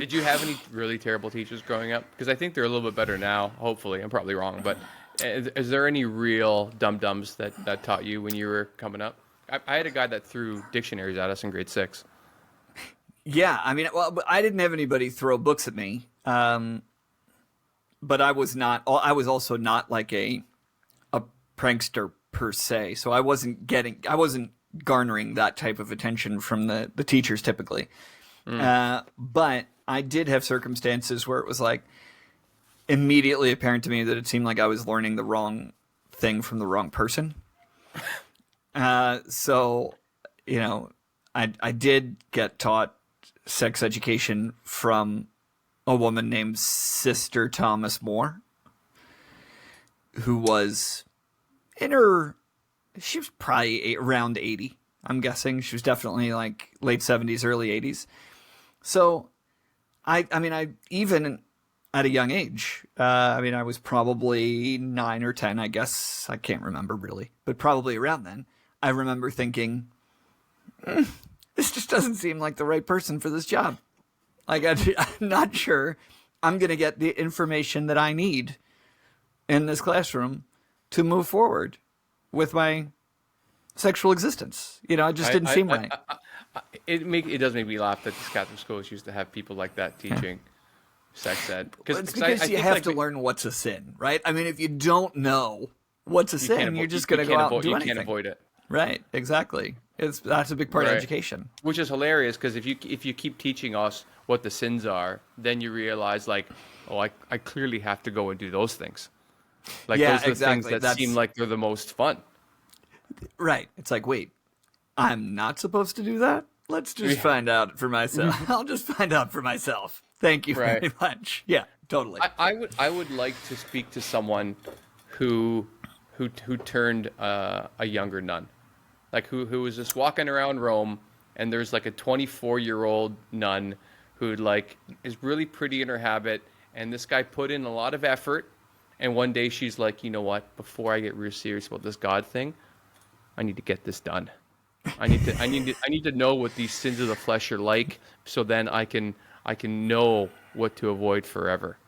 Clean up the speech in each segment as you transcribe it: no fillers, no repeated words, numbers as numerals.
Did you have any really terrible teachers growing up? Because I think they're a little bit better now. Hopefully, I'm probably wrong, but is there any real dum-dums that taught you when you were coming up? I had a guy that threw dictionaries at us in grade 6. Yeah, I mean, well, but I didn't have anybody throw books at me, but I was not. I was also not like a prankster per se, so I wasn't garnering that type of attention from the teachers typically. But I did have circumstances where it was like immediately apparent to me that it seemed like I was learning the wrong thing from the wrong person. So, I did get taught sex education from a woman named Sister Thomas More, who was she was probably around 80. I'm guessing she was definitely like late 70s, early 80s. So I even at a young age, I was probably 9 or 10, I guess. I can't remember really, but probably around then. I remember thinking, this just doesn't seem like the right person for this job. Like, I'm not sure I'm going to get the information that I need in this classroom to move forward with my sexual existence. It just didn't seem right. It does make me laugh that these Catholic schools used to have people like that teaching sex ed. It's because you have to learn what's a sin, right? I mean, if you don't know what's a sin, you're just going to go out and do anything. You can't avoid it. Right, exactly. That's a big part of education. Which is hilarious because if you keep teaching us what the sins are, then you realize like, oh, I clearly have to go and do those things. Like those are the things that seem like they're the most fun. Right. It's like, wait, I'm not supposed to do that? Let's just find out for myself. I'll just find out for myself. Thank you very much. Yeah, totally. I would like to speak to someone who turned a younger nun. Like who was just walking around Rome, and there's like a 24-year-old nun who like is really pretty in her habit, and this guy put in a lot of effort, and one day she's like, you know what? Before I get real serious about this God thing, I need to get this done. I need to know what these sins of the flesh are like, so then I can know what to avoid forever.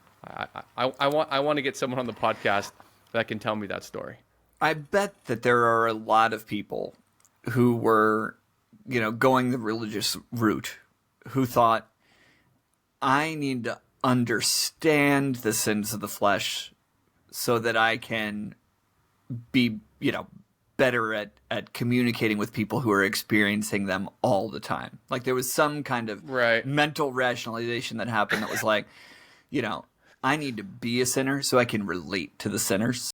I want to get someone on the podcast that can tell me that story. I bet that there are a lot of people who were, going the religious route, who thought, I need to understand the sins of the flesh so that I can be, better at communicating with people who are experiencing them all the time. Like there was some kind of mental rationalization that happened that was like, I need to be a sinner so I can relate to the sinners.